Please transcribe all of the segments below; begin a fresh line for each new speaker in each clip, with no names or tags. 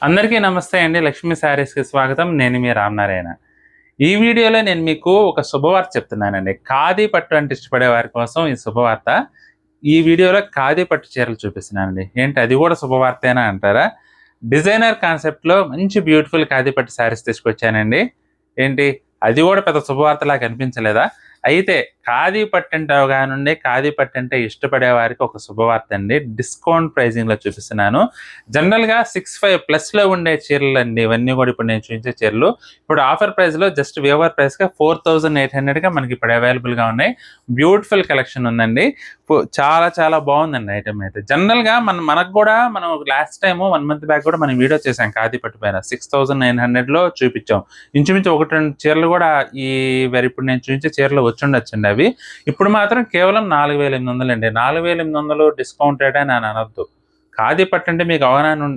అందరికీ నమస్తే అండి. లక్ష్మీ శారీస్‌కి స్వాగతం. నేను మీ రామనారాయణ. ఈ వీడియోలో నేను మీకు ఒక శుభవార్త చెప్తున్నానండి. ఖాదీ పట్టు అంటే ఇష్టపడే వారి కోసం ఈ శుభవార్త. ఈ వీడియోలో ఖాదీ పట్టు చీరలు చూపిస్తున్నానండి. ఏంటి అది కూడా శుభవార్తేనా అంటారా? డిజైనర్ కాన్సెప్ట్‌లో మంచి బ్యూటిఫుల్ ఖాదీ పట్టు శారీస్ తీసుకొచ్చానండి. ఏంటి అది కూడా పెద్ద శుభవార్తలా కనిపించలేదా? అయితే ఖాదీ పట్టు అంటే అవగాహన ఉండి, ఖాదీ పట్టు అంటే ఇష్టపడే వారికి ఒక శుభవార్త అండి. డిస్కౌంట్ ప్రైజింగ్‌లో చూపిస్తున్నాను. జనరల్‌గా 65 ప్లస్‌లో ఉండే చీరలండి ఇవన్నీ కూడా ఇప్పుడు నేను చూపించే చీరలు. ఇప్పుడు ఆఫర్ ప్రైస్‌లో జస్ట్ వేవర్ ప్రైస్‌గా 4800గా మనకి ఇప్పుడు అవైలబుల్‌గా ఉన్నాయి. బ్యూటిఫుల్ కలెక్షన్ ఉందండి. చాలా చాలా బాగుందండి ఐటమ్ అయితే. జనరల్‌గా మనకు కూడా మనం లాస్ట్ టైము 1 మంత్ బ్యాక్ కూడా మనం వీడియో చేసాం ఖాదీ పట్టు పైన. 6900లో చూపించాం. ఇంచుమించు 1, 2 చీరలు కూడా ఇప్పుడు నేను చూపించే చీరలు వచ్చుండొచ్చండి అవి. ఇప్పుడు మాత్రం కేవలం 4800 అండి. 4800 డిస్కౌంట్ రేట్ అని అనొద్దు. ఖాదీ పట్టు అంటే మీకు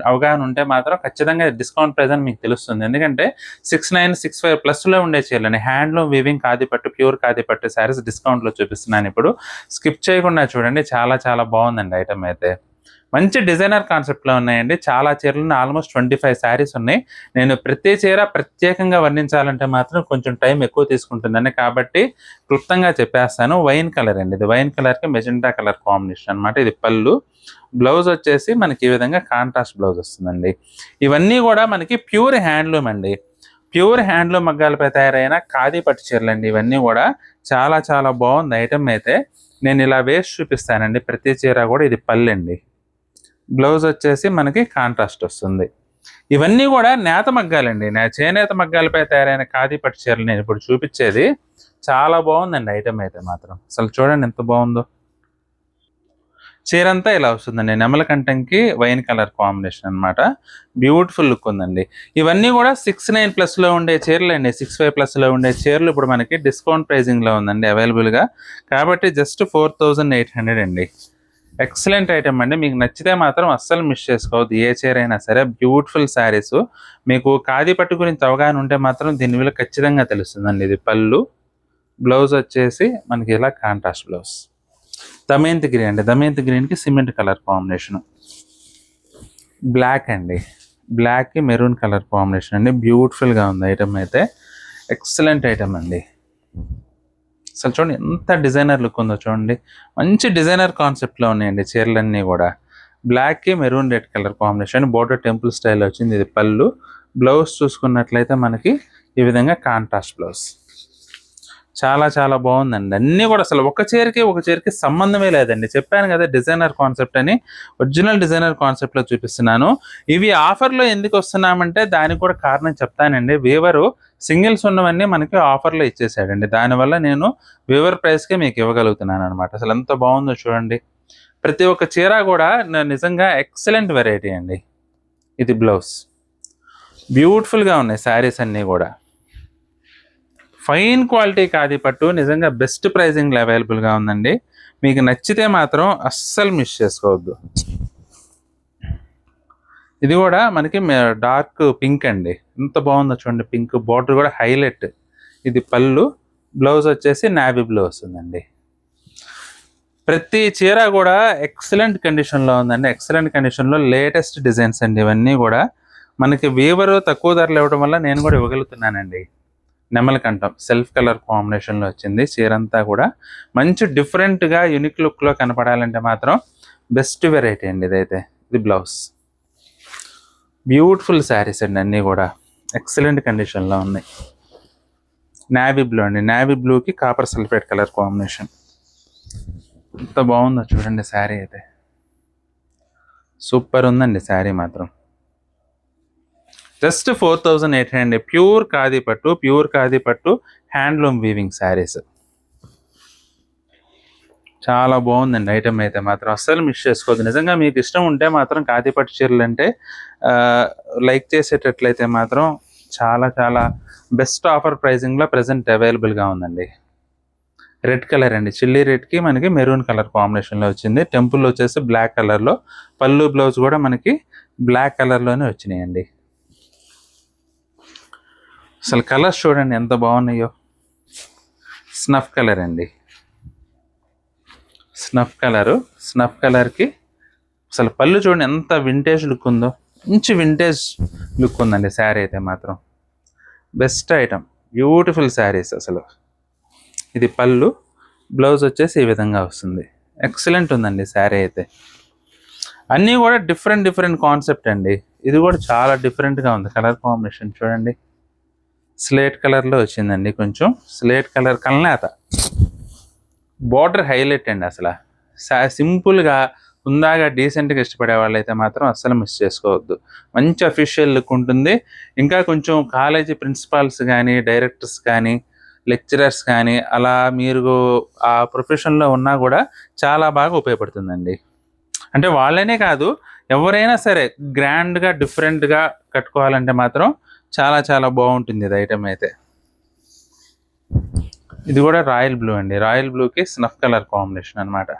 అవగాహన ఉంటే మాత్రం ఖచ్చితంగా డిస్కౌంట్ ప్రైస్ అని మీకు తెలుస్తుంది. ఎందుకంటే 69, 65 ప్లస్‌లో ఉండే చీరలని హ్యాండ్లూమ్ వీవింగ్ ఖాదీ పట్టు, ప్యూర్ ఖాదీ పట్టు శారీస్ డిస్కౌంట్‌లో చూపిస్తున్నాను ఇప్పుడు. స్కిప్ చేయకుండా చూడండి. చాలా చాలా బాగుందండి ఐటమ్ అయితే. మంచి డిజైనర్ కాన్సెప్ట్‌లో ఉన్నాయండి. చాలా చీరలు ఆల్మోస్ట్ 25 శారీస్ ఉన్నాయి. నేను ప్రతి చీర ప్రత్యేకంగా వర్ణించాలంటే మాత్రం కొంచెం టైం ఎక్కువ తీసుకుంటుందండి. కాబట్టి క్లుప్తంగా చెప్పేస్తాను. వైన్ కలర్ అండి. ఇది వైన్ కలర్‌కి మెజెంటా కలర్ కాంబినేషన్ అన్నమాట. ఇది పళ్ళు. బ్లౌజ్ వచ్చేసి మనకి ఈ విధంగా కాంట్రాస్ట్ బ్లౌజ్ వస్తుందండి. ఇవన్నీ కూడా మనకి ప్యూర్ హ్యాండ్లూమ్ అండి. ప్యూర్ హ్యాండ్లూమ్ మగ్గాలపై తయారైన ఖాదీ పట్టు చీరలండి ఇవన్నీ కూడా. చాలా చాలా బాగుంది ఐటమ్ అయితే. నేను ఇలా వేసి చూపిస్తానండి ప్రతి చీర కూడా. ఇది పళ్ళండి. బ్లౌజ్ వచ్చేసి మనకి కాంట్రాస్ట్ వస్తుంది. ఇవన్నీ కూడా నేత మగ్గాలండి. చేనేత మగ్గాలపై తయారైన ఖాదీ పట్టు చీరలు నేను ఇప్పుడు చూపించేది. చాలా బాగుందండి ఐటమ్ అయితే మాత్రం. అసలు చూడండి ఎంత బాగుందో. చీరంతా ఇలా వస్తుందండి. నెమల కంఠంకి వైన్ కలర్ కాంబినేషన్ అన్నమాట. బ్యూటిఫుల్ లుక్ ఉందండి. ఇవన్నీ కూడా 69 ప్లస్‌లో ఉండే చీరలండి. 65 ప్లస్‌లో ఉండే చీరలు ఇప్పుడు మనకి డిస్కౌంట్ ప్రైజింగ్‌లో ఉందండి అవైలబుల్‌గా. కాబట్టి జస్ట్ 4800 అండి. ఎక్సలెంట్ ఐటమ్ అండి. మీకు నచ్చితే మాత్రం అస్సలు మిస్ చేసుకోవద్దు. ఏ చీర అయినా సరే బ్యూటిఫుల్ శారీస్. మీకు ఖాదీ పట్టు గురించి అవగాహన ఉంటే మాత్రం దీని విలువ ఖచ్చితంగా తెలుస్తుందండి. ఇది పళ్ళు. బ్లౌజ్ వచ్చేసి మనకి ఇలా కాంట్రాస్ట్ బ్లౌజ్. దమయంతి గ్రీన్ అండి. దమయంతి గ్రీన్‌కి సిమెంట్ కలర్ కాంబినేషన్. బ్లాక్ అండి. బ్లాక్‌కి మెరూన్ కలర్ కాంబినేషన్ అండి. బ్యూటిఫుల్‌గా ఉంది ఐటమ్ అయితే. ఎక్సలెంట్ ఐటమ్ అండి. అసలు చూడండి ఎంత డిజైనర్ లుక్ ఉందో చూడండి. మంచి డిజైనర్ కాన్సెప్ట్‌లో ఉన్నాయండి చీరలన్నీ కూడా. బ్లాక్‌కి maroon red colour combination. Border temple style వచ్చింది. ఇది పళ్ళు. బ్లౌజ్ చూసుకున్నట్లయితే మనకి ఈ విధంగా కాంట్రాస్ట్ బ్లౌజ్. చాలా చాలా బాగుందండి. అన్నీ కూడా అసలు ఒక చీరకి సంబంధమే లేదండి. చెప్పాను కదా డిజైనర్ కాన్సెప్ట్ అని. ఒరిజినల్ డిజైనర్ కాన్సెప్ట్‌లో చూపిస్తున్నాను. ఇవి ఆఫర్‌లో ఎందుకు వస్తున్నామంటే దానికి కూడా కారణం చెప్తానండి. వీవరు సింగిల్స్ ఉన్నవన్నీ మనకి ఆఫర్‌లో ఇచ్చేసాడండి. దానివల్ల నేను వీవర్ ప్రైస్‌కే మీకు ఇవ్వగలుగుతున్నాను అనమాట. అసలు ఎంత బాగుందో చూడండి. ప్రతి ఒక్క చీర కూడా నిజంగా ఎక్సలెంట్ వెరైటీ అండి. ఇది బ్లౌజ్. బ్యూటిఫుల్‌గా ఉన్నాయి శారీస్ అన్నీ కూడా. ఫైన్ క్వాలిటీ ఖాదీ పట్టు నిజంగా బెస్ట్ ప్రైజింగ్‌లో అవైలబుల్‌గా ఉందండి. మీకు నచ్చితే మాత్రం అస్సలు మిస్ చేసుకోవద్దు. ఇది కూడా మనకి డార్క్ పింక్ అండి. ఎంత బాగుందో చూడండి పింక్. బార్డర్ కూడా హైలైట్. ఇది పళ్ళు. బ్లౌజ్ వచ్చేసి నావీ బ్లూ వస్తుందండి. ప్రతి చీర కూడా ఎక్సలెంట్ కండిషన్‌లో ఉందండి. ఎక్సలెంట్ కండిషన్‌లో లేటెస్ట్ డిజైన్స్ అండి ఇవన్నీ కూడా. మనకి వీవరు తక్కువ ధరలో ఇవ్వడం వల్ల నేను కూడా ఇవ్వగలుగుతున్నానండి. నెమలి కంఠం సెల్ఫ్ కలర్ కాంబినేషన్‌లో వచ్చింది చీరంతా కూడా. మంచి డిఫరెంట్‌గా యూనిక్ లుక్‌లో కనపడాలంటే మాత్రం బెస్ట్ వెరైటీ అండి ఇదైతే. ఇది బ్లౌజ్. బ్యూటిఫుల్ శారీస్ అండి అన్నీ కూడా. ఎక్సలెంట్ కండిషన్‌లో ఉన్నాయి. నావీ బ్లూ అండి. నావీ బ్లూకి కాపర్ సల్ఫేట్ కలర్ కాంబినేషన్. ఎంత బాగుందో చూడండి శారీ అయితే. సూపర్ ఉందండి శారీ మాత్రం. జస్ట్ 4800 ప్యూర్ ఖాదీ పట్టు హ్యాండ్లూమ్ వీవింగ్ శారీస్. చాలా బాగుందండి ఐటమ్ అయితే మాత్రం. అస్సలు మిస్ చేసుకోవద్దు. నిజంగా మీకు ఇష్టం ఉంటే మాత్రం ఖాదీ పట్టు చీరలు అంటే లైక్ చేసేటట్లయితే మాత్రం చాలా చాలా బెస్ట్ ఆఫర్ ప్రైజింగ్లో ప్రజెంట్ అవైలబుల్గా ఉందండి. రెడ్ కలర్ అండి. చిల్లీ రెడ్కి మనకి మెరూన్ కలర్ కాంబినేషన్లో వచ్చింది. టెంపుల్ వచ్చేసి బ్లాక్ కలర్లో. పళ్ళు బ్లౌజ్ కూడా మనకి బ్లాక్ కలర్లోనే వచ్చినాయండి. అసలు కలర్స్ చూడండి ఎంత బాగున్నాయో. స్నఫ్ కలర్ అండి. స్నఫ్ కలర్కి అసలు పళ్ళు చూడండి ఎంత వింటేజ్ లుక్ ఉందో. మంచి వింటేజ్ లుక్ ఉందండి శారీ అయితే మాత్రం. బెస్ట్ ఐటమ్, బ్యూటిఫుల్ శారీస్ అసలు. ఇది పళ్ళు, బ్లౌజ్ వచ్చేసి ఈ విధంగా వస్తుంది. ఎక్సలెంట్ ఉందండి శారీ అయితే. అన్నీ కూడా డిఫరెంట్ డిఫరెంట్ కాన్సెప్ట్ అండి. ఇది కూడా చాలా డిఫరెంట్గా ఉంది. కలర్ కాంబినేషన్ చూడండి, స్లేట్ కలర్లో వచ్చిందండి. కొంచెం స్లేట్ కలర్ కల్నేత, బార్డర్ హైలైట్ అండి. అసలు సింపుల్గా హుందాగా డీసెంట్గా ఇష్టపడే వాళ్ళైతే మాత్రం అస్సలు మిస్ చేసుకోవద్దు. మంచి అఫీషియల్ లుక్ ఉంటుంది. ఇంకా కొంచెం కాలేజీ ప్రిన్సిపాల్స్ కానీ, డైరెక్టర్స్ కానీ, లెక్చరర్స్ కానీ అలా మీరు ఆ ప్రొఫెషన్లో ఉన్నా కూడా చాలా బాగా ఉపయోగపడుతుందండి. అంటే వాళ్ళనే కాదు, ఎవరైనా సరే గ్రాండ్గా డిఫరెంట్గా కట్టుకోవాలంటే మాత్రం చాలా చాలా బాగుంటుంది ఇది ఐటమ్ అయితే. ఇది కూడా రాయల్ బ్లూ అండి. రాయల్ బ్లూకి స్నఫ్ కలర్ కాంబినేషన్ అనమాట.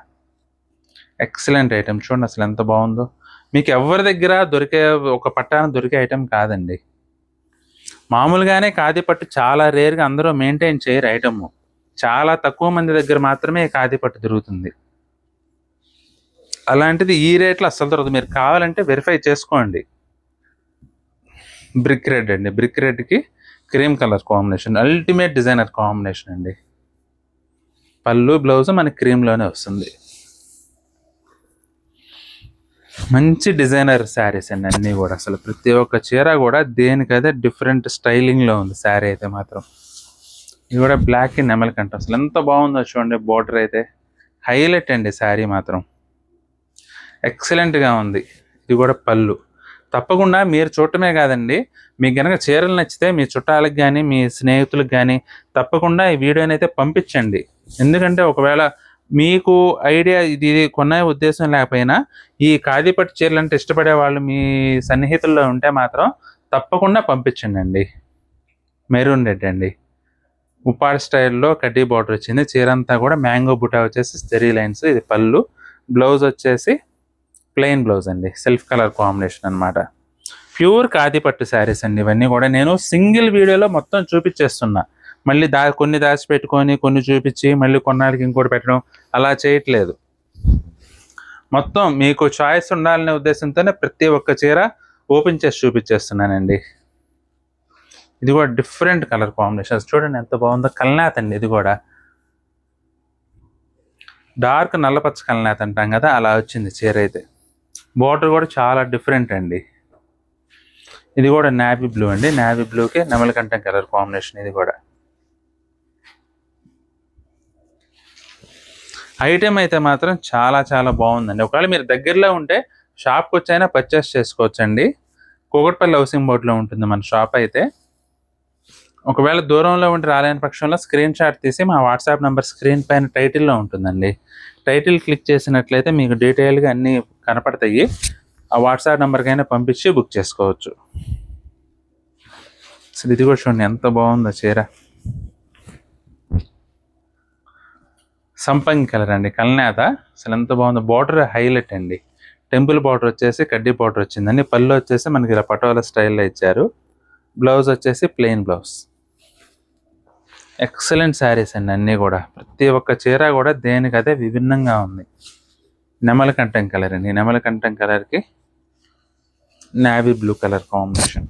Excellent item. చూడండి అసలు ఎంత బాగుందో. మీకు ఎవరి దగ్గర దొరికే ఒక పట్టాన దొరికే ఐటమ్ కాదండి. మామూలుగానే ఖాదీ పట్టు చాలా రేర్గా అందరూ మెయింటైన్ చేయరు ఐటమ్. చాలా తక్కువ మంది దగ్గర మాత్రమే ఖాదీ పట్టు దొరుకుతుంది. అలాంటిది ఈ రేట్లో అస్సలు దొరకదు. మీరు కావాలంటే వెరిఫై చేసుకోండి. బ్రిక్ రెడ్ అండి. బ్రిక్ రెడ్కి cream colour combination, ultimate designer combination అండి. పళ్ళు బ్లౌజ్ మనకి క్రీమ్లోనే వస్తుంది. మంచి డిజైనర్ శారీస్ అండి అన్నీ కూడా. అసలు ప్రతి ఒక్క చీర కూడా దేనికైతే డిఫరెంట్ స్టైలింగ్లో ఉంది శారీ అయితే మాత్రం. ఇది కూడా బ్లాక్ అండ్ నెమలికంట. అసలు ఎంత బాగుందో చూడండి. బార్డర్ అయితే హైలైట్ అండి. శారీ మాత్రం ఎక్సలెంట్గా ఉంది. ఇది కూడా పళ్ళు. తప్పకుండా మీరు చూడటమే కాదండి, మీకు కనుక చీరలు నచ్చితే మీ చుట్టాలకు కానీ, మీ స్నేహితులకు కానీ తప్పకుండా ఈ వీడియోని అయితే పంపించండి. ఎందుకంటే ఒకవేళ మీకు ఐడియా ఇది కొనే ఉద్దేశం లేకపోయినా ఈ ఖాదీ పట్టు చీరలు అంటే ఇష్టపడే వాళ్ళు మీ సన్నిహితుల్లో ఉంటే మాత్రం తప్పకుండా పంపించండి అండి. మెరూన్ రెడ్ అండి. ఉప్పాడ స్టైల్లో కడ్డీ బార్డర్ వచ్చింది. చీర అంతా కూడా మ్యాంగో బుటా వచ్చేసి స్టెరీ లైన్స్. ఇది పళ్ళు. బ్లౌజ్ వచ్చేసి ప్లెయిన్ బ్లౌజ్ అండి. సెల్ఫ్ కలర్ కాంబినేషన్ అనమాట. ప్యూర్ ఖాదీ పట్టు శారీస్ అండి ఇవన్నీ కూడా. నేను సింగిల్ వీడియోలో మొత్తం చూపించేస్తున్నా. మళ్ళీ కొన్ని దాచిపెట్టుకొని కొన్ని చూపించి మళ్ళీ కొన్నాళ్ళకి ఇంకోటి పెట్టడం అలా చేయట్లేదు. మొత్తం మీకు చాయిస్ ఉండాలనే ఉద్దేశంతోనే ప్రతి ఒక్క చీర ఓపెన్ చేసి చూపించేస్తున్నానండి. ఇది కూడా డిఫరెంట్ కలర్ కాంబినేషన్స్ చూడండి ఎంత బాగుందో. కల్నాథ్ అండి. ఇది కూడా డార్క్ నల్లపచ్చ కల్నాథ్ అంటాం కదా, అలా వచ్చింది చీర అయితే. బార్డర్ కూడా చాలా డిఫరెంట్ అండి. ఇది కూడా నావీ బ్లూ అండి. నావీ బ్లూకి నెమలికంఠం కలర్ కాంబినేషన్. ఇది కూడా ఐటెం అయితే మాత్రం చాలా చాలా బాగుందండి. ఒకవేళ మీరు దగ్గరలో ఉంటే షాప్కి వచ్చైనా పర్చేస్ చేసుకోవచ్చండి. కూకట్పల్లి హౌసింగ్ బోర్డులో ఉంటుంది మన షాప్ అయితే. ఒకవేళ దూరంలో ఉండి రాలేని పక్షంలో స్క్రీన్ షాట్ తీసి మా వాట్సాప్ నెంబర్ స్క్రీన్ పైన టైటిల్లో ఉంటుందండి. టైటిల్ క్లిక్ చేసినట్లయితే మీకు డీటెయిల్గా అన్నీ కనపడతాయి. ఆ వాట్సాప్ నెంబర్కైనా పంపించి బుక్ చేసుకోవచ్చు. అసలు ఇది కూడా చూడండి ఎంత బాగుందో చీర. సంపంగి కలర్ అండి. కల్నేత. అసలు ఎంత బాగుందో. బార్డర్ హైలైట్ అండి. టెంపుల్ బార్డర్ వచ్చేసి కడ్డీ బార్డర్ వచ్చిందండి. పళ్ళు వచ్చేసి మనకి ఇలా పటోలా స్టైల్లో ఇచ్చారు. బ్లౌజ్ వచ్చేసి ప్లెయిన్ బ్లౌజ్. ఎక్సలెంట్ శారీస్ అండి అన్నీ కూడా. ప్రతి ఒక్క చీర కూడా దేనికదే విభిన్నంగా ఉంది. నెమలికంఠం కలర్ అండి. నెమలికంఠం కలర్కి navy blue colour combination.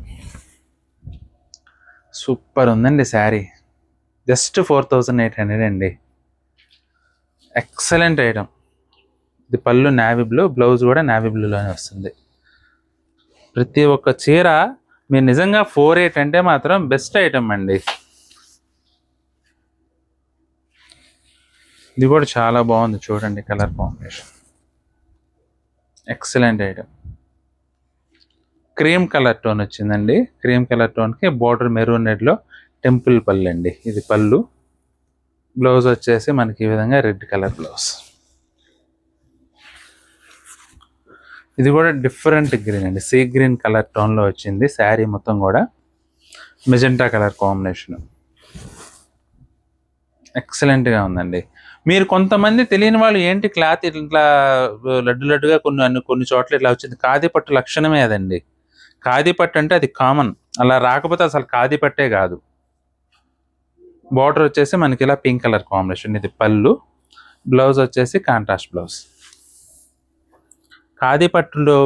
Super ఉందండి శారీ. జస్ట్ 4800 అండి. Excellent item. ఇది పళ్ళు నావీ బ్లూ, బ్లౌజ్ కూడా నావీ బ్లూలోనే వస్తుంది. ప్రతి ఒక్క చీర మీరు నిజంగా 48 అంటే మాత్రం బెస్ట్ ఐటమ్ అండి. ఇది కూడా చాలా బాగుంది చూడండి colour combination. Excellent item. Cream colour tone వచ్చిందండి. క్రీమ్ కలర్ టోన్కి బార్డర్ మెరూన్ రెడ్లో టెంపుల్ పళ్ళు అండి. ఇది పళ్ళు. బ్లౌజ్ వచ్చేసి మనకి ఈ విధంగా రెడ్ కలర్ బ్లౌజ్. ఇది కూడా డిఫరెంట్ గ్రీన్ అండి. సీ గ్రీన్ కలర్ టోన్లో వచ్చింది. శారీ మొత్తం కూడా మెజెంటా కలర్ కాంబినేషన్. ఎక్సలెంట్గా ఉందండి. మీరు కొంతమంది తెలియని వాళ్ళు ఏంటి క్లాత్ ఇట్లా లడ్డు లడ్డుగా కొన్ని చోట్ల ఇట్లా వచ్చింది. ఖాదీ పట్టు లక్షణమే అదండి. ఖాదీ పట్టు అంటే అది కామన్. అలా రాకపోతే అసలు ఖాదీ పట్టే కాదు. బార్డర్ వచ్చేసి మనకి ఇలా పింక్ కలర్ కాంబినేషన్. ఇది పళ్ళు. బ్లౌజ్ వచ్చేసి కాంట్రాస్ట్ బ్లౌజ్. ఖాదీ పట్టులో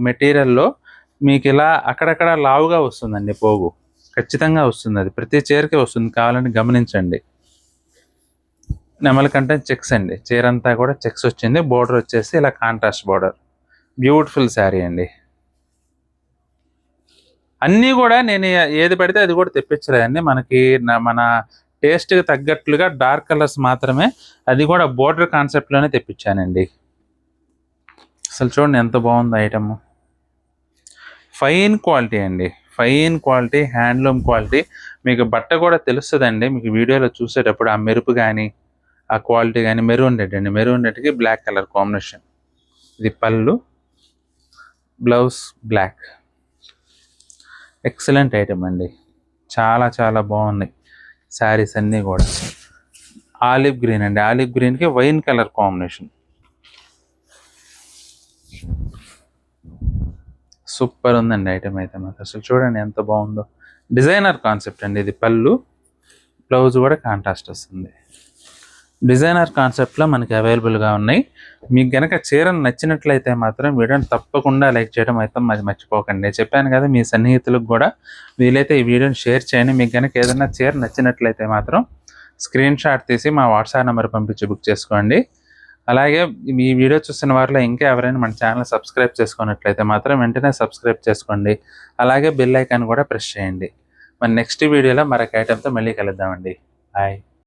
మెటీరియల్లో మీకు ఇలా అక్కడక్కడ లావుగా వస్తుందండి పోగు, ఖచ్చితంగా వస్తుంది, అది ప్రతి చీరకి వస్తుంది, కావాలని గమనించండి. నెమలికంఠ చెక్స్ అండి, చీర అంతా కూడా చెక్స్ వచ్చింది, బోర్డర్ వచ్చేసి ఇలా కాంట్రాస్ట్ బోర్డర్, బ్యూటిఫుల్ శారీ అండి. అన్నీ కూడా నేను ఏది పడితే అది కూడా తెప్పించలేదండి, మనకి మన టేస్ట్కి తగ్గట్లుగా డార్క్ కలర్స్ మాత్రమే, అది కూడా బోర్డర్ కాన్సెప్ట్లోనే తెప్పించానండి. అసలు చూడండి ఎంత బాగుంది ఐటమ్, ఫైన్ క్వాలిటీ అండి, ఫైన్ క్వాలిటీ, హ్యాండ్లూమ్ క్వాలిటీ. మీకు బట్ట కూడా తెలుస్తుందండి మీకు వీడియోలో చూసేటప్పుడు, ఆ మెరుపు కానీ ఆ క్వాలిటీ కానీ. మెరూన్ రెడ్ అండి, మెరూన్ రెడ్కి బ్లాక్ కలర్ కాంబినేషన్. ఇది పళ్ళు, బ్లౌజ్ బ్లాక్. ఎక్సలెంట్ ఐటమ్ అండి, చాలా చాలా బాగున్నాయి శారీస్ అన్నీ కూడా. ఆలివ్ గ్రీన్ అండి, ఆలివ్ గ్రీన్కి వైన్ కలర్ కాంబినేషన్, సూపర్ ఉందండి ఐటమ్ అయితే మాకు. అసలు చూడండి ఎంత బాగుందో, డిజైనర్ కాన్సెప్ట్ అండి ఇది. పళ్ళు, బ్లౌజ్ కూడా కాంట్రాస్ట్ వస్తుంది, డిజైనర్ కాన్సెప్ట్లో మనకి అవైలబుల్గా ఉన్నాయి. మీకు కనుక చీర నచ్చినట్లయితే మాత్రం వీడియోని తప్పకుండా లైక్ చేయడం అయితే మర్చిపోకండి. చెప్పాను కదా, మీ సన్నిహితులకు కూడా వీలైతే ఈ వీడియోని షేర్ చేయండి. మీకు కనుక ఏదైనా చీర నచ్చినట్లయితే మాత్రం స్క్రీన్ షాట్ తీసి మా వాట్సాప్ నెంబర్ పంపించి బుక్ చేసుకోండి. అలాగే ఈ వీడియో చూస్తున్న వారిలో ఇంకా ఎవరైనా మన ఛానల్ సబ్స్క్రైబ్ చేసుకున్నట్లయితే మాత్రం వెంటనే సబ్స్క్రైబ్ చేసుకోండి. అలాగే బెల్ ఐకాన్ కూడా ప్రెస్ చేయండి. మన నెక్స్ట్ వీడియోలో మరొక ఐటెంతో మళ్ళీ కలుద్దామండి. బాయ్.